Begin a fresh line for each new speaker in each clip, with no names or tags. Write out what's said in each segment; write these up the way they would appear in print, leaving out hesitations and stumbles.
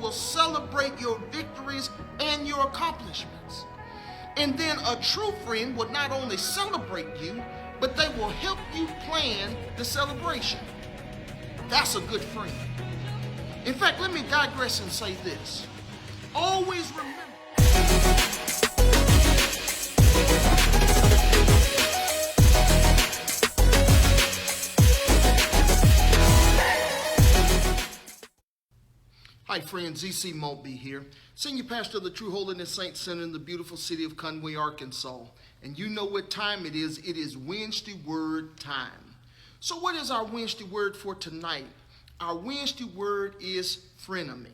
will celebrate your victories and your accomplishments. And then a true friend will not only celebrate you, but they will help you plan the celebration. That's a good friend. In fact, let me digress and say this. Always remember. Hi friends, Z.C. Maltby here, Senior Pastor of the True Holiness Saints Center in the beautiful city of Conway, Arkansas. And you know what time it is. It is Wednesday Word time. So what is our Wednesday Word for tonight? Our Wednesday Word is frenemy.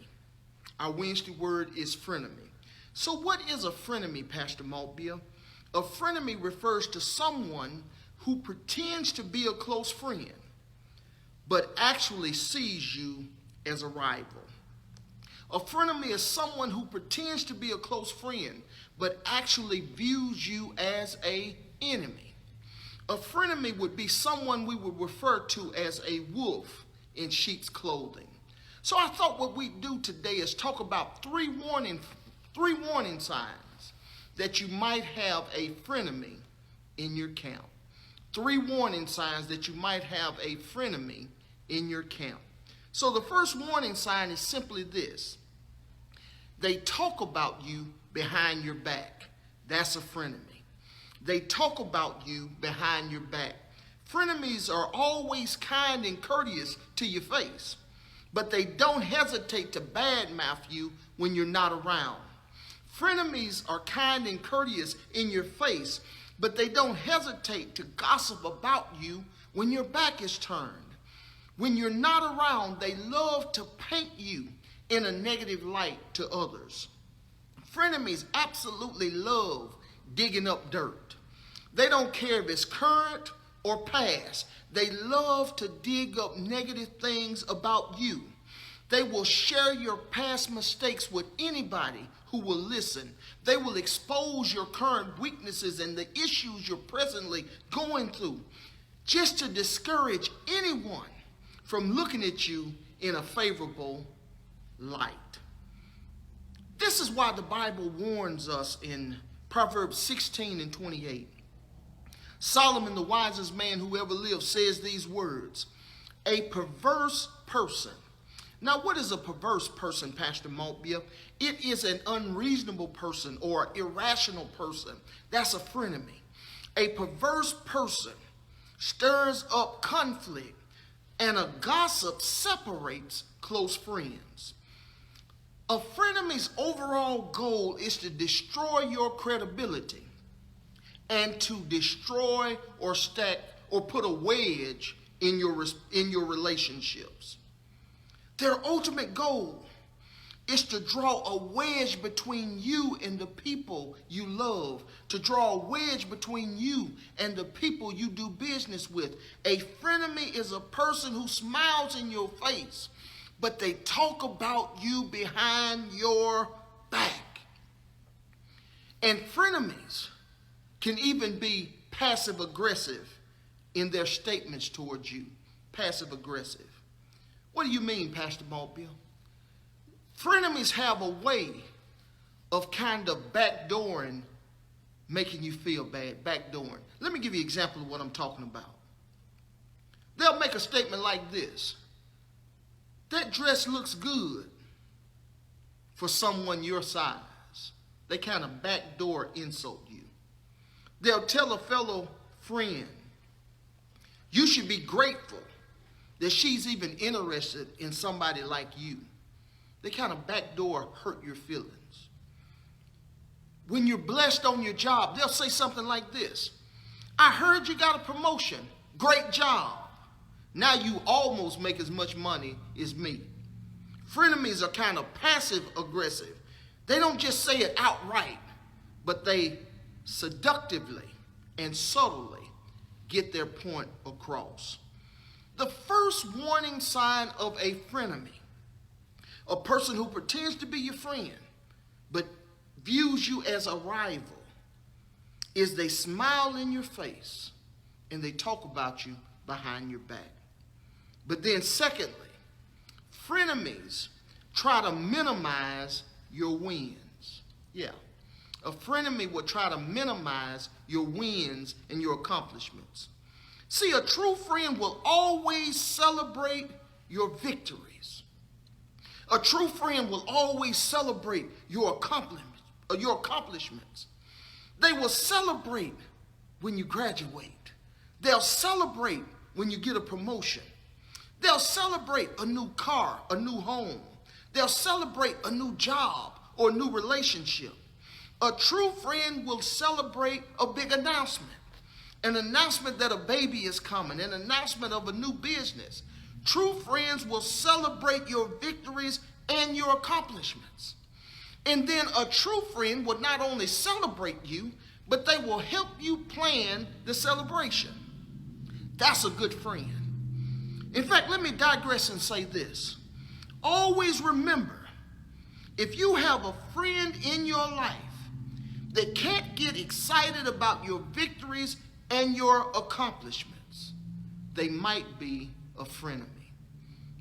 Our Wednesday Word is frenemy. So what is a frenemy, Pastor Maltby? A frenemy refers to someone who pretends to be a close friend, but actually sees you as a rival. A frenemy is someone who pretends to be a close friend, but actually views you as an enemy. A frenemy would be someone we would refer to as a wolf in sheep's clothing. So I thought what we'd do today is talk about three warning signs that you might have a frenemy in your camp. 3 warning signs that you might have a frenemy in your camp. So the first warning sign is simply this. They talk about you behind your back. That's a frenemy. They talk about you behind your back. Frenemies are always kind and courteous to your face, but they don't hesitate to badmouth you when you're not around. Frenemies are kind and courteous in your face, but they don't hesitate to gossip about you when your back is turned. When you're not around, they love to paint you in a negative light to others. Frenemies absolutely love digging up dirt. They don't care if it's current or past. They love to dig up negative things about you. They will share your past mistakes with anybody who will listen. They will expose your current weaknesses and the issues you're presently going through, just to discourage anyone from looking at you in a favorable light. This is why the Bible warns us in Proverbs 16 and 28. Solomon, the wisest man who ever lived, says these words, a perverse person. Now, what is a perverse person, Pastor Maltby? It is an unreasonable person or irrational person. That's a frenemy. A perverse person stirs up conflict, and a gossip separates close friends. A frenemy's overall goal is to destroy your credibility and to destroy or stack or put a wedge in your relationships. Their ultimate goal is to draw a wedge between you and the people you love, to draw a wedge between you and the people you do business with. A frenemy is a person who smiles in your face, but they talk about you behind your back. And frenemies can even be passive aggressive in their statements towards you. Passive aggressive. What do you mean, Pastor Maltby? Frenemies have a way of kind of backdooring, making you feel bad, backdooring. Let me give you an example of what I'm talking about. They'll make a statement like this. That dress looks good for someone your size. They kind of backdoor insult you. They'll tell a fellow friend, you should be grateful that she's even interested in somebody like you. They kind of backdoor hurt your feelings. When you're blessed on your job, they'll say something like this. I heard you got a promotion. Great job. Now you almost make as much money as me. Frenemies are kind of passive aggressive. They don't just say it outright, but they seductively and subtly get their point across. The first warning sign of a frenemy, a person who pretends to be your friend but views you as a rival, is they smile in your face and they talk about you behind your back. But then secondly, frenemies try to minimize your wins. Yeah. A frenemy will try to minimize your wins and your accomplishments. See, a true friend will always celebrate your victories. A true friend will always celebrate your accomplishments. They will celebrate when you graduate. They'll celebrate when you get a promotion. They'll celebrate a new car, a new home. They'll celebrate a new job or a new relationship. A true friend will celebrate a big announcement. An announcement that a baby is coming, an announcement of a new business. True friends will celebrate your victories and your accomplishments. And then a true friend will not only celebrate you, but they will help you plan the celebration. That's a good friend. In fact, let me digress and say this. Always remember, if you have a friend in your life that can't get excited about your victories and your accomplishments, they might be a frenemy.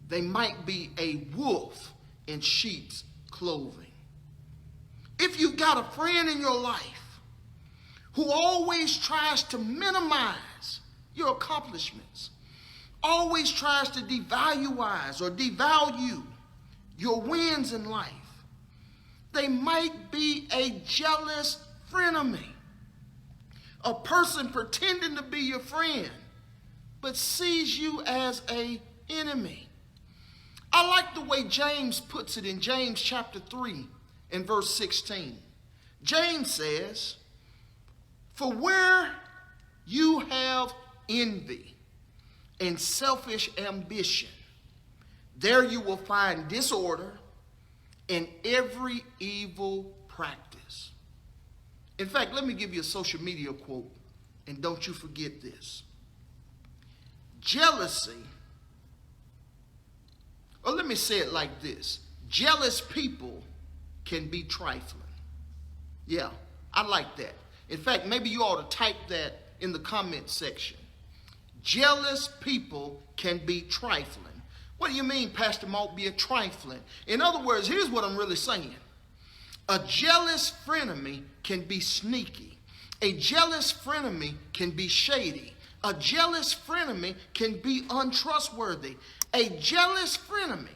They might be a wolf in sheep's clothing. If you've got a friend in your life who always tries to minimize your accomplishments, always tries to devalue your wins in life, they might be a jealous frenemy. A person pretending to be your friend, but sees you as an enemy. I like the way James puts it in James chapter 3 and verse 16. James says, "For where you have envy and selfish ambition, there you will find disorder and every evil practice." In fact, let me give you a social media quote, and don't you forget this. Jealousy, or let me say it like this. Jealous people can be trifling. Yeah, I like that. In fact, maybe you ought to type that in the comment section. Jealous people can be trifling. What do you mean, Pastor Malt, be a trifling? In other words, here's what I'm really saying. A jealous frenemy can be sneaky. A jealous frenemy can be shady. A jealous frenemy can be untrustworthy. A jealous frenemy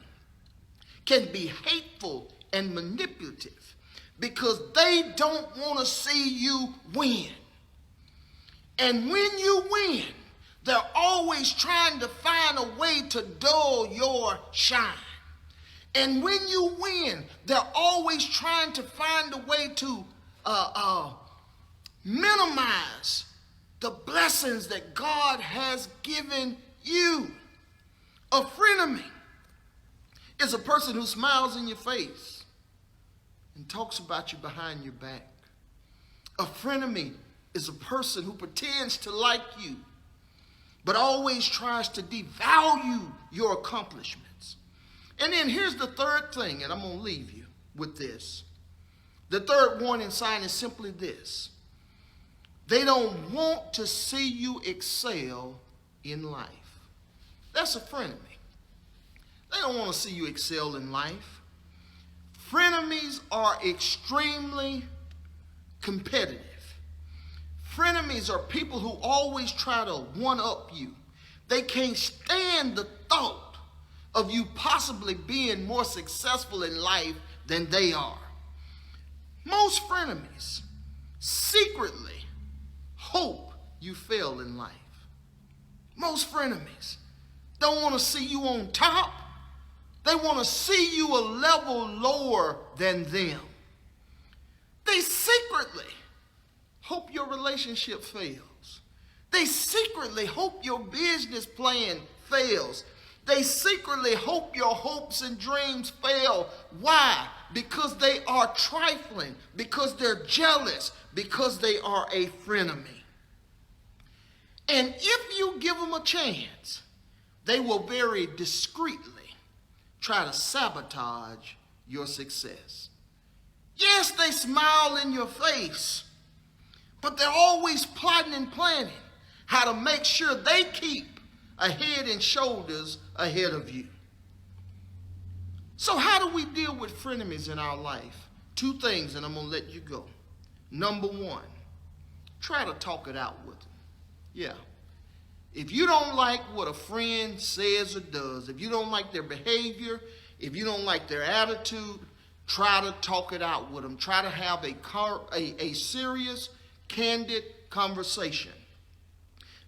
can be hateful and manipulative because they don't want to see you win. And when you win, they're always trying to find a way to dull your shine. And when you win, they're always trying to find a way to minimize the blessings that God has given you. A frenemy is a person who smiles in your face and talks about you behind your back. A frenemy is a person who pretends to like you, but always tries to devalue your accomplishments. And then here's the third thing, and I'm going to leave you with this. The third warning sign is simply this. They don't want to see you excel in life. That's a frenemy. They don't want to see you excel in life. Frenemies are extremely competitive. Frenemies are people who always try to one-up you. They can't stand the thought of you possibly being more successful in life than they are. Most frenemies secretly hope you fail in life. Most frenemies don't want to see you on top. They want to see you a level lower than them. They secretly hope your relationship fails. They secretly hope your business plan fails. They secretly hope your hopes and dreams fail. Why? Because they are trifling, because they're jealous, because they are a frenemy. And if you give them a chance, they will very discreetly try to sabotage your success. Yes, they smile in your face, but they're always plotting and planning how to make sure they keep a head and shoulders ahead of you. So how do we deal with frenemies in our life? Two things, and I'm going to let you go. Number one, try to talk it out with them. Yeah. If you don't like what a friend says or does, if you don't like their behavior, if you don't like their attitude, try to talk it out with them. Try to have a serious, candid conversation.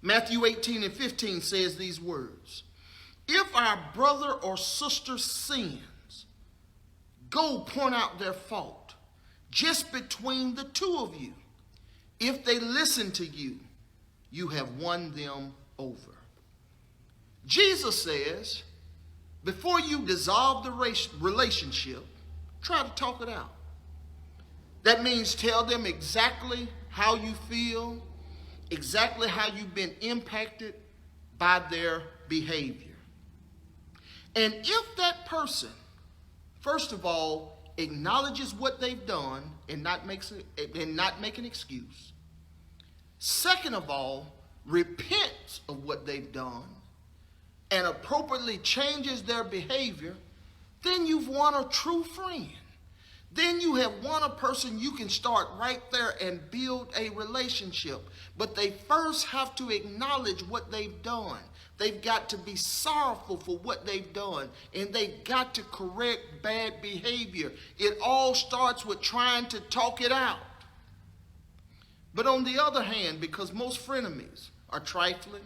Matthew 18:15 says these words. If our brother or sister sins, go point out their fault just between the two of you. If they listen to you, you have won them over. Jesus says, before you dissolve the relationship, try to talk it out. That means tell them exactly how you feel, exactly how you've been impacted by their behavior. And if that person, first of all, acknowledges what they've done and not make an excuse, second of all, repents of what they've done and appropriately changes their behavior, then you've won a true friend. Then you have won a person you can start right there and build a relationship. But they first have to acknowledge what they've done. They've got to be sorrowful for what they've done. And they've got to correct bad behavior. It all starts with trying to talk it out. But on the other hand, because most frenemies are trifling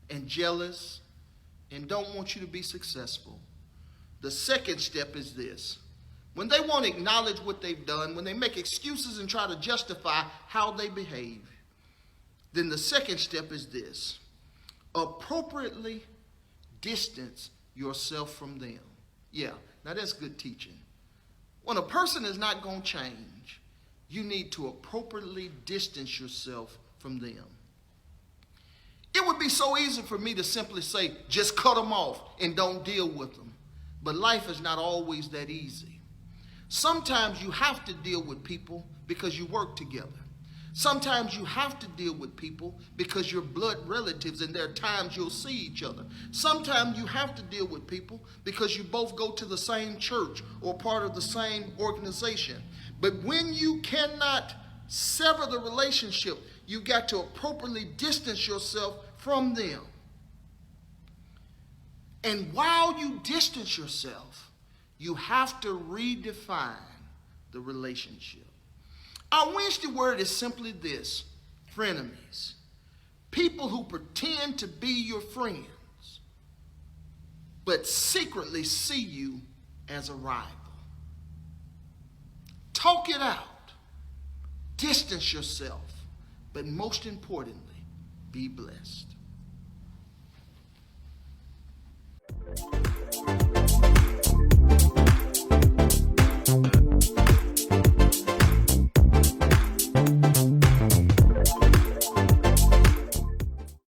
and jealous and don't want you to be successful, the second step is this. When they won't acknowledge what they've done, when they make excuses and try to justify how they behave, then the second step is this. Appropriately distance yourself from them. Yeah, now that's good teaching. When a person is not going to change, you need to appropriately distance yourself from them. It would be so easy for me to simply say, just cut them off and don't deal with them. But life is not always that easy. Sometimes you have to deal with people because you work together. Sometimes you have to deal with people because you're blood relatives and there are times you'll see each other. Sometimes you have to deal with people because you both go to the same church or part of the same organization. But when you cannot sever the relationship, you've got to appropriately distance yourself from them. And while you distance yourself, you have to redefine the relationship. Our Wednesday word is simply this: frenemies. People who pretend to be your friends, but secretly see you as a rival. Talk it out. Distance yourself. But most importantly, be blessed.